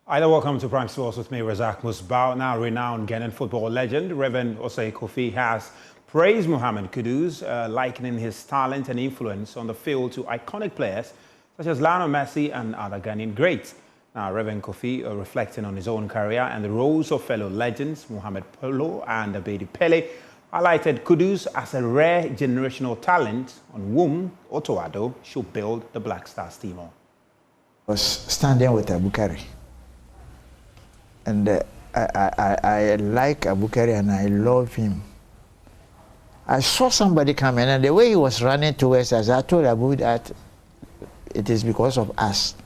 Either welcome to Prime Sports with me, Razak Musbao. Now, renowned Ghanaian football legend, Reverend Osei Kofi, has praised Mohammed Kudus, likening his talent and influence on the field to iconic players such as Lionel Messi and other Ghanaian greats. Now, Reverend Kofi, reflecting on his own career and the roles of fellow legends, Mohamed Polo and Abedi Pele, highlighted Kudus as a rare generational talent on whom Otto Addo should build the Black Stars team on. I was standing with Abukari. And I like Abukari and I love him. I saw somebody coming and the way he was running towards us, I told Abu that it is because of us.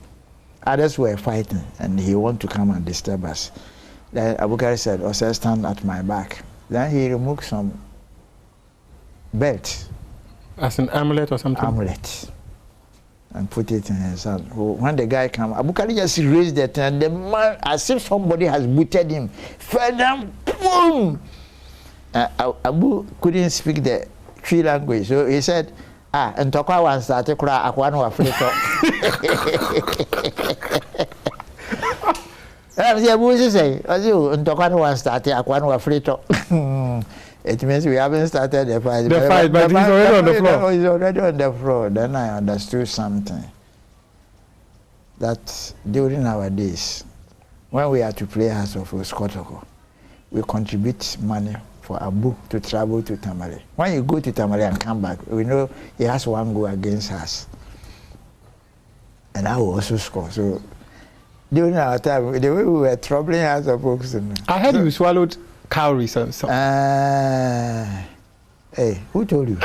Others were fighting and he wanted to come and disturb us. Then Abukari said, Osei, stand at my back. Then he removed some belt. As an amulet or something? Amulet. And put it in his hand. When the guy came, Abukari just raised it and the man, as if somebody has booted him, fell down, boom! Abu couldn't speak the Tree language, so he said, and Tokwa was started cry, Aquano Africa. Abu say, as you, and Tokwa was started, Aquano Africa. It means we haven't started the fight. The fight, but he's already on the floor. He's already on the floor. Then I understood something. That during our days, when we had to play House of Skotoko, we contribute money for Abu to travel to Tamale. When you go to Tamale and come back, we know he has one goal against us. And I will also score. So during our time, the way we were troubling House of Oaks. I heard you swallowed cowries. Hey, who told you?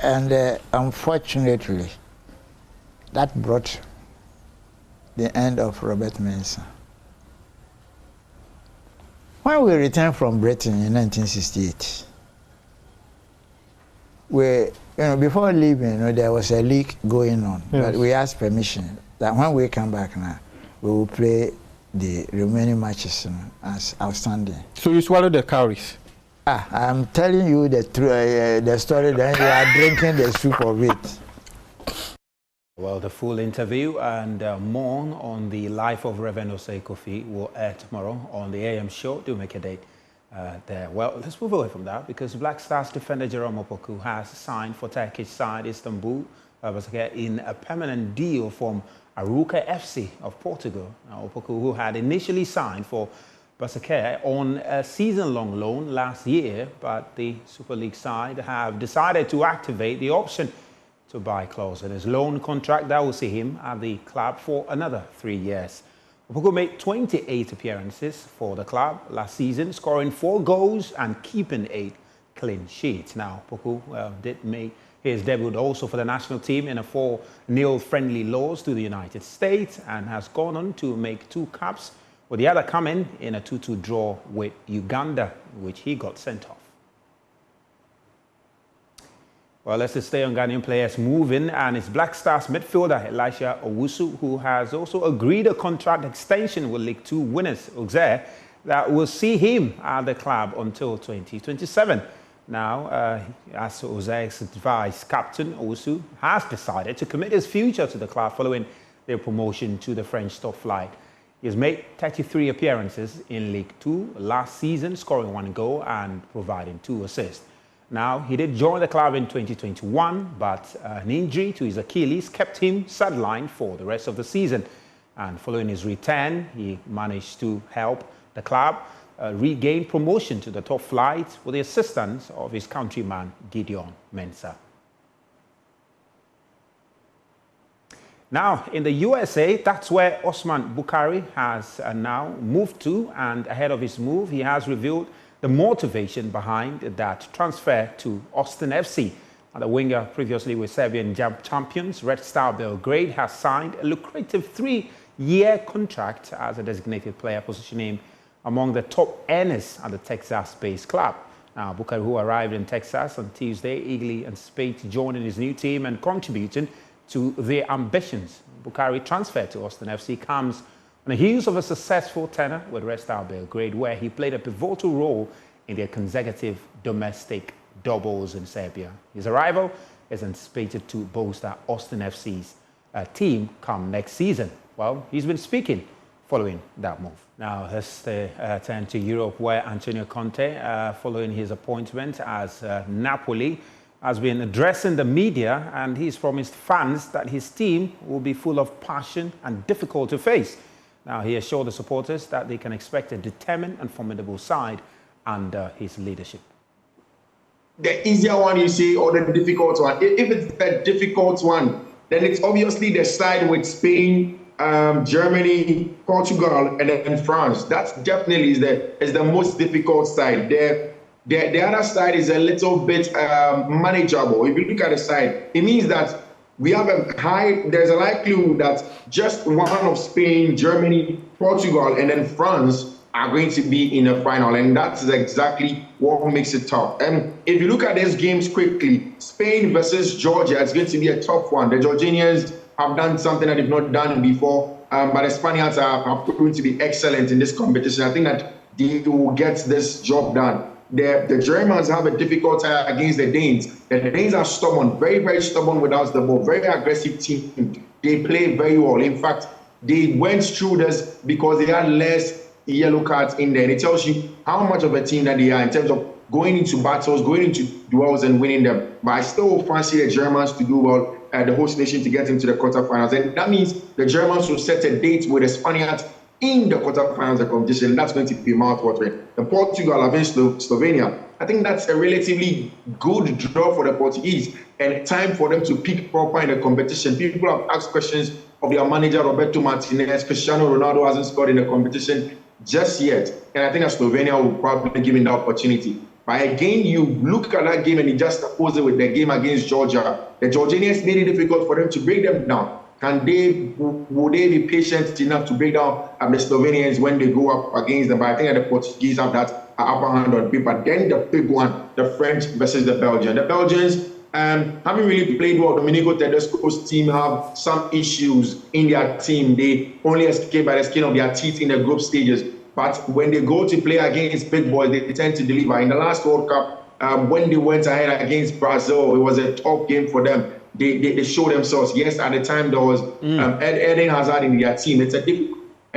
And unfortunately, that brought the end of Robert Mensah. When we returned from Britain in 1968, before leaving, there was a league going on, yes. But we asked permission that when we come back now, we will play the remaining matches as outstanding. So you swallowed the cowries? I'm telling you the story, then you are drinking the soup of it. Well, the full interview and more on the life of Reverend Osei Kofi will air tomorrow on the AM show. Do make a date there. Well, let's move away from that because Black Stars defender Jerome Opoku has signed for Turkish side Istanbul in a permanent deal from Arouca FC of Portugal. Now, Opoku, who had initially signed for Basakere on a season-long loan last year, but the Super League side have decided to activate the option to buy clause in his loan contract that will see him at the club for another 3 years. Opoku made 28 appearances for the club last season, scoring 4 goals and keeping 8 clean sheets. Now, Opoku did make his debut also for the national team in a 4-0 friendly loss to the United States and has gone on to make 2 caps, with the other coming in a 2-2 draw with Uganda, which he got sent off. Well, let's just stay on Ghanaian players moving, and it's Black Stars midfielder Elisha Owusu, who has also agreed a contract extension with League 2 winners Auxerre that will see him at the club until 2027. Now, as Auxerre's vice captain, Owusu has decided to commit his future to the club following their promotion to the French top flight. He has made 33 appearances in League 2 last season, scoring 1 goal and providing 2 assists. Now, he did join the club in 2021, but an injury to his Achilles kept him sidelined for the rest of the season. And following his return, he managed to help the club regain promotion to the top flight with the assistance of his countryman, Gideon Mensah. Now, in the USA, that's where Osman Bukari has now moved to, and ahead of his move, he has revealed the motivation behind that transfer to Austin FC. And the winger, previously with Serbian champions Red Star Belgrade, has signed a lucrative 3-year contract as a designated player, positioning him among the top earners at the Texas-based club. Now, Bukari, who arrived in Texas on Tuesday, eagerly anticipates joining his new team and contributing to their ambitions. Bukari transfer to Austin FC comes on the heels of a successful tenure with Red Star Belgrade, where he played a pivotal role in their consecutive domestic doubles in Serbia. His arrival is anticipated to bolster Austin FC's team come next season. Well, he's been speaking following that move. Now, let's turn to Europe, where Antonio Conte, following his appointment as Napoli, has been addressing the media, and he's promised fans that his team will be full of passion and difficult to face. Now, he assured the supporters that they can expect a determined and formidable side under his leadership. The easier one, you say, or the difficult one? If it's the difficult one, then it's obviously the side with Spain, Germany, Portugal, and then France. That definitely is the most difficult side. The other side is a little bit manageable. If you look at the side, it means that we have there's a likelihood that just one of Spain, Germany, Portugal, and then France are going to be in the final, and that's exactly what makes it tough. And if you look at these games quickly, Spain versus Georgia, it's going to be a tough one. The Georgians have done something that they've not done before, but the Spaniards are proven to be excellent in this competition. I think that they will get this job done. The Germans have a difficult time against the Danes. The Danes are stubborn, very, very stubborn without the ball, very aggressive team. They play very well. In fact, they went through this because they had less yellow cards in there. And it tells you how much of a team that they are in terms of going into battles, going into duels and winning them. But I still fancy the Germans to do well, the host nation to get into the quarterfinals. And that means the Germans will set a date with the Spaniards in the quarterfinals of the competition. That's going to be mouth-watering. The Portugal against Slovenia, I think that's a relatively good draw for the Portuguese and time for them to pick proper in the competition. People have asked questions of their manager, Roberto Martinez. Cristiano Ronaldo hasn't scored in the competition just yet. And I think that Slovenia will probably give him the opportunity. But again, you look at that game and you just oppose it with the game against Georgia. The Georgians made it difficult for them to break them down. Would they be patient enough to break down the Slovenians when they go up against them? But I think that the Portuguese have that upper hand on paper. Then the big one, the French versus the Belgians. The Belgians haven't really played well. Domenico Tedesco's team have some issues in their team. They only escape by the skin of their teeth in the group stages. But when they go to play against big boys, they tend to deliver. In the last World Cup, when they went ahead against Brazil, it was a tough game for them. They showed themselves. Yes, at the time there was Eden Hazard in their team. It's a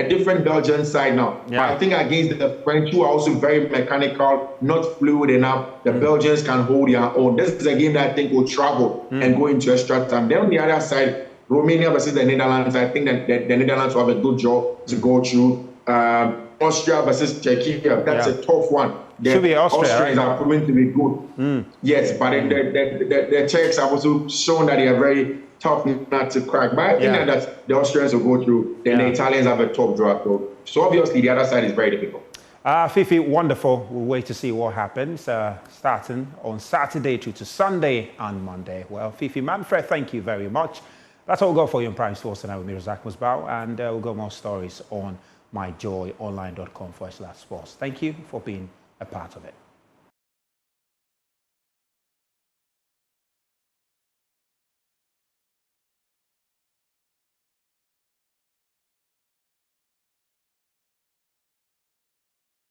different Belgian side now. Yeah. But I think against the French, who are also very mechanical, not fluid enough, the Belgians can hold their own. This is a game that I think will travel and go into extra time. Then on the other side, Romania versus the Netherlands, I think that the Netherlands will have a good job to go through. Austria versus Czechia, that's a tough one. Should be Austria, Austrians right? are proven to be good. Yes, but the Czechs have also shown that they are very tough not to crack. But I think that the Austrians will go through. Then the Italians have a top draw. So obviously the other side is very difficult. Fifi, wonderful. We'll wait to see what happens starting on Saturday through to Sunday and Monday. Well, Fifi Manfred, thank you very much. That's all we'll go for you in Prime Sports tonight with me, Razak Musbao, and we'll go more stories on myjoyonline.com/sports. Thank you for being a part of it.